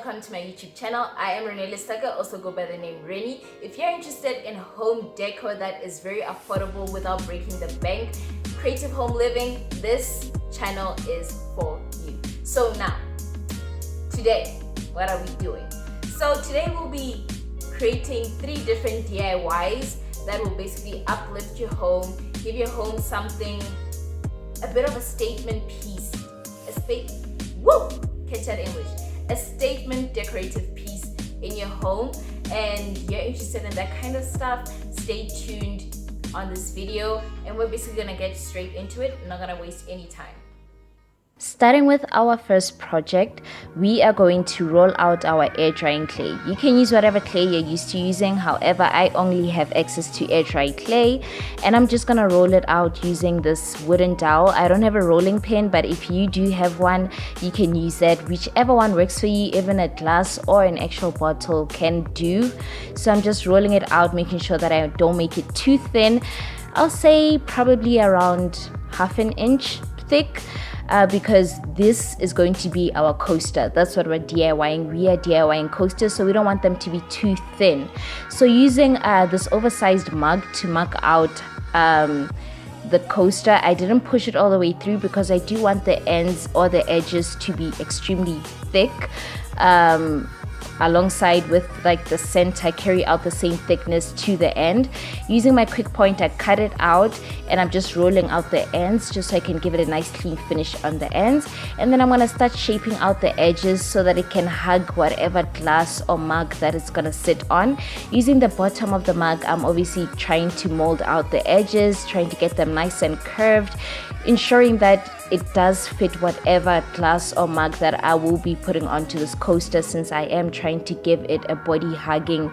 welcome to my YouTube channel. I am Reneilwe Sehlake, also go by the name Reni. If you're interested in home decor that is very affordable without breaking the bank, creative home living, this channel is for you. So now, today, what are we doing? So today we'll be creating 3 different DIYs that will basically uplift your home, give your home something, a bit of a statement piece, catch that English, a statement decorative piece in your home. And you're interested in that kind of stuff, stay tuned on this video, and we're basically gonna get straight into it. I'm not gonna waste any time. Starting with our first project, we are going to roll out our air drying clay. You can use whatever clay you're used to using. However, I only have access to air dry clay, and I'm just gonna roll it out using this wooden dowel. I don't have a rolling pin, but if you do have one, you can use that. Whichever one works for you, even a glass or an actual bottle can do. So I'm just rolling it out, making sure that I don't make it too thin. I'll say probably around ½ an inch thick. Because this is going to be our coaster. That's what we're DIYing. We are DIYing coasters, so we don't want them to be too thin. So using this oversized mug to mug out the coaster, I didn't push it all the way through because I do want the ends or the edges to be extremely thick. Alongside with like the center, carry out the same thickness to the end. Using my quick point, I cut it out and I'm just rolling out the ends just so I can give it a nice clean finish on the ends. And then I'm gonna start shaping out the edges so that it can hug whatever glass or mug that it's gonna sit on. Using the bottom of the mug, I'm obviously trying to mold out the edges, trying to get them nice and curved, ensuring that it does fit whatever glass or mug that I will be putting onto this coaster, since I am trying to give it a body hugging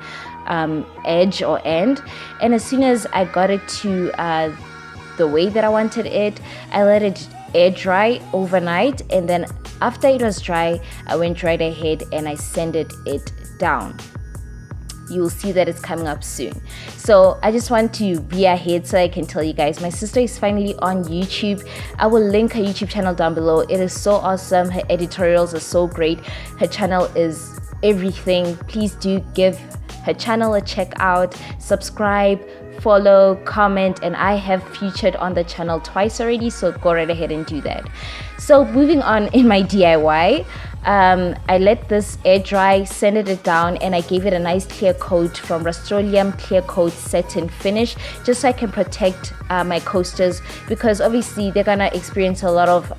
edge or end. And as soon as I got it to the way that I wanted it, I let it air dry overnight, and then after it was dry, I went right ahead and I sanded it down. You will see that it's coming up soon. So I just want to be ahead so I can tell you guys, my sister is finally on YouTube. I will link her YouTube channel down below. It is so awesome. Her editorials are so great. Her channel is everything. Please do give her channel a check out, subscribe, follow, comment, and I have featured on the channel twice already, so go right ahead and do that. So moving on in my DIY, I let this air dry, sanded it down, and I gave it a nice clear coat from Rust-Oleum Clear Coat Satin Finish, just so I can protect my coasters, because obviously they're gonna experience a lot of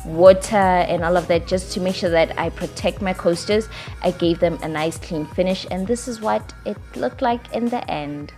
water and all of that. Just to make sure that I protect my coasters, I gave them a nice clean finish, and this is what it looked like in the end.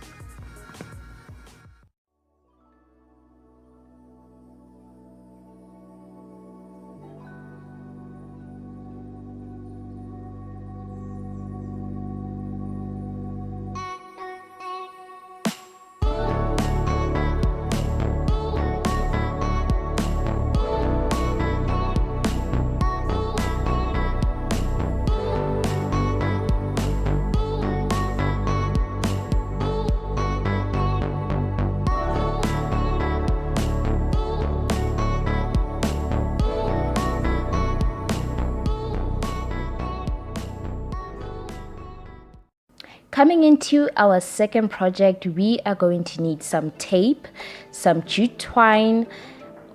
Coming into our second project, we are going to need some tape, some jute twine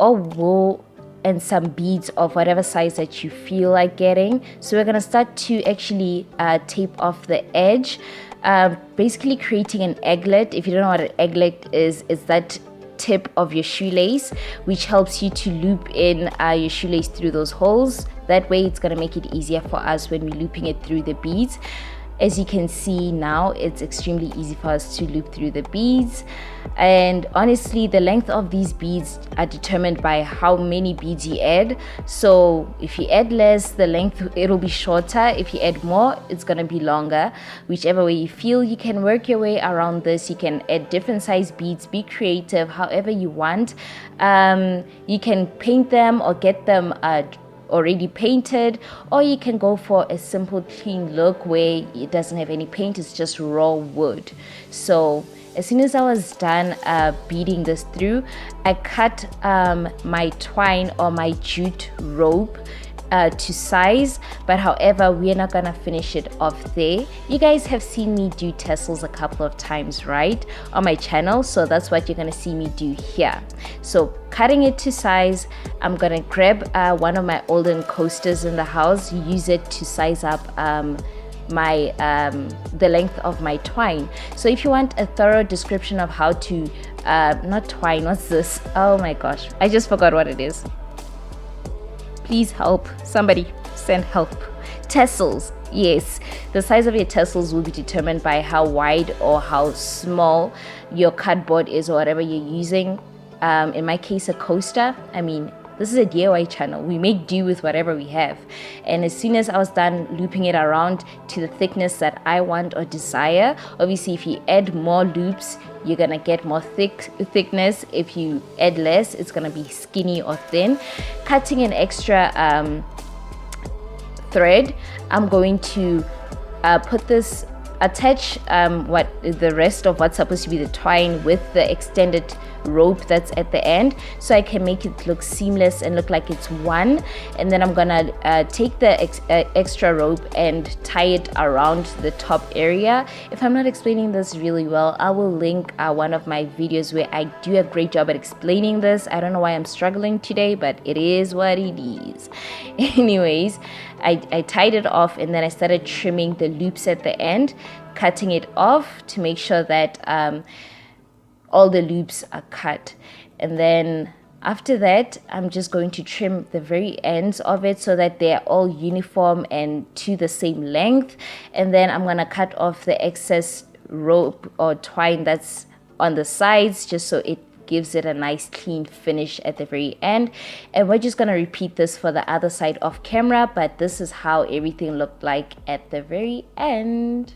or wool, and some beads of whatever size that you feel like getting. So we're going to start to actually tape off the edge, basically creating an egglet. If you don't know what an egglet is, it's that tip of your shoelace, which helps you to loop in your shoelace through those holes. That way it's going to make it easier for us when we're looping it through the beads. As you can see now, it's extremely easy for us to loop through the beads. And honestly, the length of these beads are determined by how many beads you add. So if you add less, the length, it'll be shorter. If you add more, it's gonna be longer. Whichever way you feel, you can work your way around this. You can add different size beads, be creative, however you want. You can paint them or get them already painted, or you can go for a simple clean look where it doesn't have any paint, it's just raw wood. So as soon as I was done beading this through, I cut my twine or my jute rope to size, but however we're not gonna finish it off there. You guys have seen me do tassels a couple of times, right, on my channel, so that's what you're gonna see me do here. So cutting it to size, I'm gonna grab one of my olden coasters in the house, use it to size up my the length of my twine. So if you want a thorough description of how to not twine, what's this, oh my gosh, I just forgot what it is. Please help, somebody send help. Tassels, yes, the size of your tassels will be determined by how wide or how small your cardboard is or whatever you're using. In my case, a coaster. I mean, this is a DIY channel. We make do with whatever we have. And as soon as I was done looping it around to the thickness that I want or desire, obviously if you add more loops, you're gonna get more thickness. If you add less, it's gonna be skinny or thin. Cutting an extra thread, I'm going to attach what the rest of what's supposed to be the twine with the extended rope that's at the end, so I can make it look seamless and look like it's one. And then I'm gonna take the extra rope and tie it around the top area. If I'm not explaining this really well, I will link one of my videos where I do a great job at explaining this. I don't know why I'm struggling today, but it is what it is. Anyways, I tied it off, and then I started trimming the loops at the end, cutting it off to make sure that all the loops are cut. And then after that, I'm just going to trim the very ends of it so that they're all uniform and to the same length. And then I'm gonna cut off the excess rope or twine that's on the sides, just so it gives it a nice clean finish at the very end. And we're just gonna repeat this for the other side off camera, but this is how everything looked like at the very end.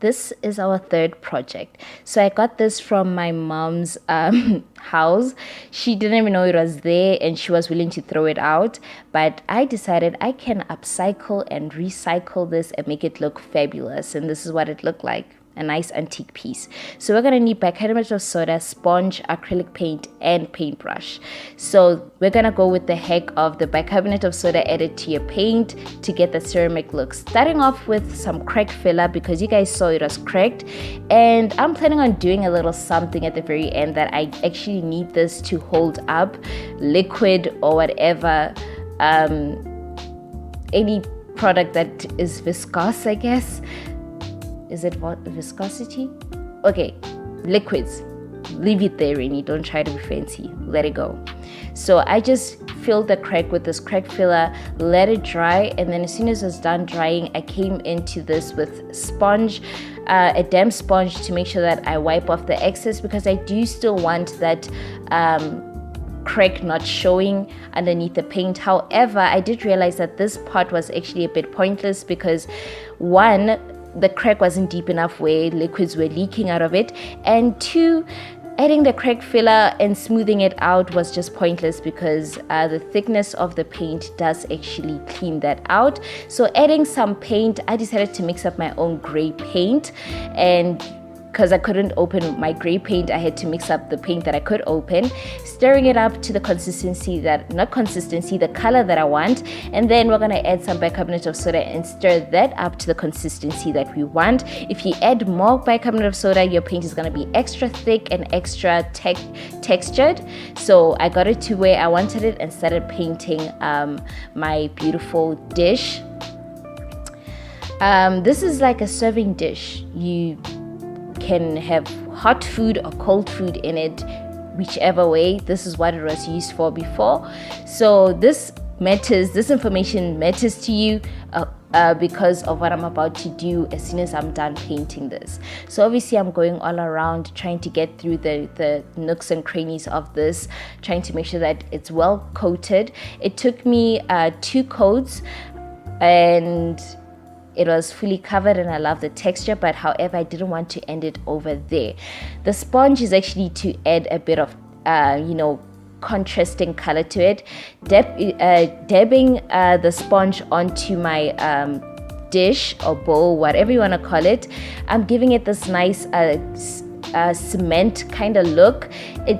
This is our third project. So I got this from my mom's house. She didn't even know it was there and she was willing to throw it out. But I decided I can upcycle and recycle this and make it look fabulous. And this is what it looked like. A nice antique piece. So we're gonna need bicarbonate of soda, sponge, acrylic paint, and paintbrush. So we're gonna go with the heck of the bicarbonate of soda added to your paint to get the ceramic look. Starting off with some crack filler because you guys saw it was cracked, and I'm planning on doing a little something at the very end that I actually need this to hold up liquid or whatever, any product that is viscous, I guess. Is it what viscosity? Okay, liquids. Leave it there, Rennie. Don't try to be fancy. Let it go. So I just filled the crack with this crack filler, let it dry, and then as soon as it's done drying, I came into this with sponge, a damp sponge, to make sure that I wipe off the excess, because I do still want that crack not showing underneath the paint. However, I did realize that this part was actually a bit pointless because one, the crack wasn't deep enough where liquids were leaking out of it, and two, adding the crack filler and smoothing it out was just pointless because the thickness of the paint does actually clean that out. So adding some paint, I decided to mix up my own gray paint, and because I couldn't open my gray paint, I had to mix up the paint that I could open, stirring it up to the the color that I want. And then we're gonna add some bicarbonate of soda and stir that up to the consistency that we want. If you add more bicarbonate of soda, your paint is gonna be extra thick and extra textured. So I got it to where I wanted it and started painting my beautiful dish. This is like a serving dish. You can have hot food or cold food in it, whichever way. This is what it was used for before. So this information matters to you because of what I'm about to do as soon as I'm done painting this. So obviously I'm going all around trying to get through the nooks and crannies of this, trying to make sure that it's well coated. It took me 2 coats, and it was fully covered and I love the texture, but however I didn't want to end it over there. The sponge is actually to add a bit of contrasting color to it. Dabbing the sponge onto my dish or bowl, whatever you want to call it, I'm giving it this nice cement kind of look. It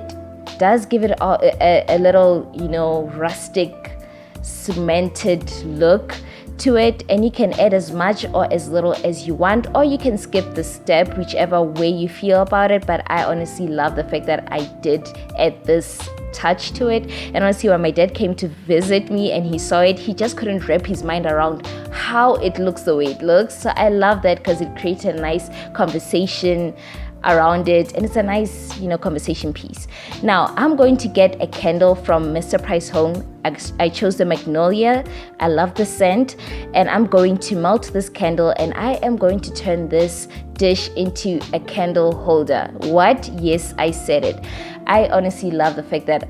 does give it a little, rustic, cemented look to it, and you can add as much or as little as you want, or you can skip the step, whichever way you feel about it. But I honestly love the fact that I did add this touch to it. And honestly, when my dad came to visit me and he saw it, he just couldn't wrap his mind around how it looks the way it looks. So I love that because it creates a nice conversation around it, and it's a nice conversation piece. Now I'm going to get a candle from Mr. Price Home. I chose the Magnolia. I love the scent, and I'm going to melt this candle, and I am going to turn this dish into a candle holder. What? Yes, I said it. I honestly love the fact that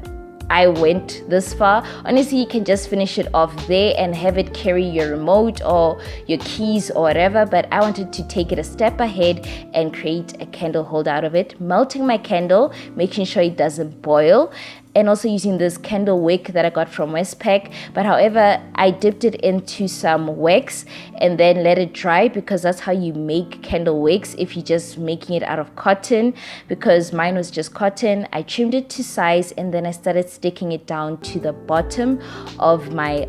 I went this far. Honestly, you can just finish it off there and have it carry your remote or your keys or whatever, but I wanted to take it a step ahead and create a candle holder out of it. Melting my candle, making sure it doesn't boil, and also using this candle wick that I got from Westpac. But however, I dipped it into some wax and then let it dry, because that's how you make candle wicks if you're just making it out of cotton. Because mine was just cotton, I trimmed it to size and then I started sticking it down to the bottom of my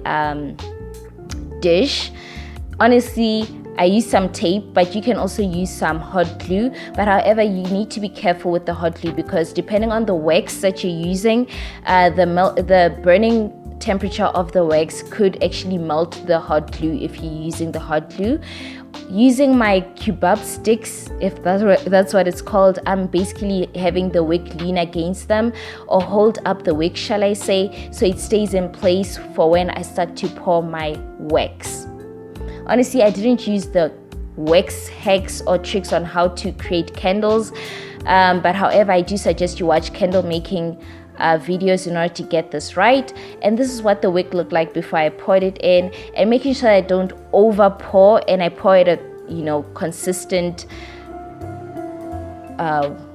dish. Honestly, I used some tape, but you can also use some hot glue. But however, you need to be careful with the hot glue, because depending on the wax that you're using, the burning temperature of the wax could actually melt the hot glue if you're using the hot glue. Using my kebab sticks, if that's what it's called, I'm basically having the wick lean against them, or hold up the wick, shall I say, so it stays in place for when I start to pour my wax. Honestly, I didn't use the wax hacks or tricks on how to create candles, but however, I do suggest you watch candle making videos in order to get this right. And this is what the wick looked like before I poured it in, and making sure I don't over pour and I pour it a consistent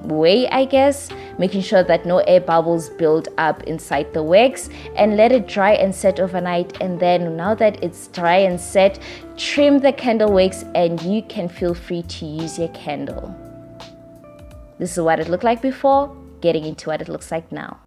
way, I guess, making sure that no air bubbles build up inside the wax, and let it dry and set overnight. And then now that it's dry and set, trim the candle wicks and you can feel free to use your candle. This is what it looked like before, getting into what it looks like now.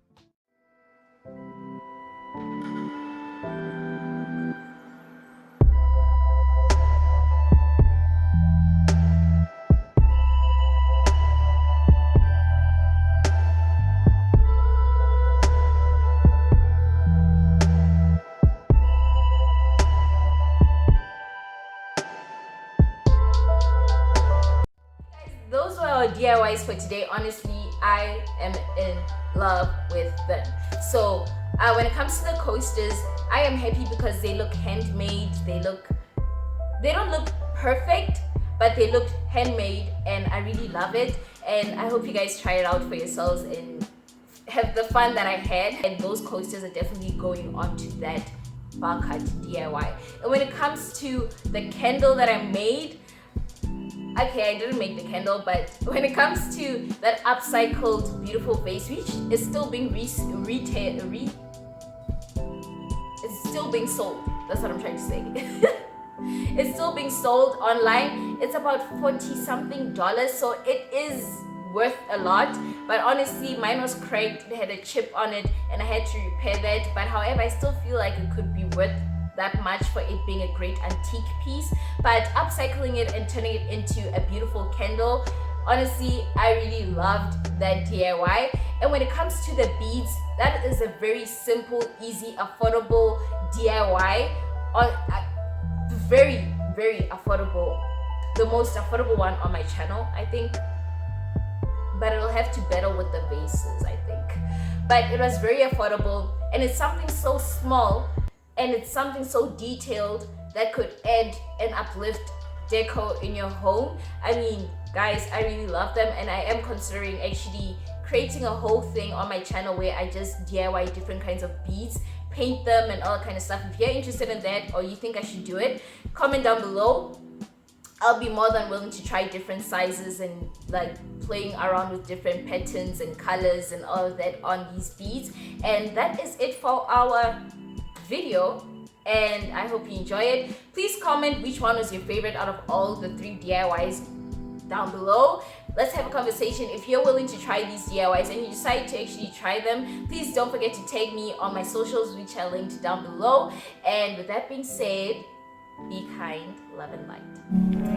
Those were our DIYs for today. Honestly, I am in love with them. So when it comes to the coasters, I am happy because they look handmade. They don't look perfect, but they look handmade, and I really love it. And I hope you guys try it out for yourselves and have the fun that I had. And those coasters are definitely going on to that bar cut DIY. And when it comes to the candle that I made, okay, I didn't make the candle, but when it comes to that upcycled beautiful vase, which is still being it's still being sold. That's what I'm trying to say. It's still being sold online. It's about $40-something, so it is worth a lot. But honestly, mine was cracked. It had a chip on it, and I had to repair that. But however, I still feel like it could be worth that much for it being a great antique piece. But upcycling it and turning it into a beautiful candle, honestly, I really loved that DIY. And when it comes to the beads, that is a very simple, easy, affordable DIY. Very, very affordable. The most affordable one on my channel, I think. But it'll have to battle with the vases, I think. But it was very affordable, and it's something so small, and it's something so detailed that could add and uplift decor in your home. I mean, guys, I really love them, and I am considering actually creating a whole thing on my channel where I just DIY different kinds of beads, paint them and all that kind of stuff. If you're interested in that, or you think I should do it, comment down below. I'll be more than willing to try different sizes and like playing around with different patterns and colors and all of that on these beads. And that is it for our video, and I hope you enjoy it. Please comment which one was your favorite out of all the 3 DIYs down below. Let's have a conversation. If you're willing to try these DIYs and you decide to actually try them, please don't forget to tag me on my socials, which are linked down below. And with that being said, be kind, love and light.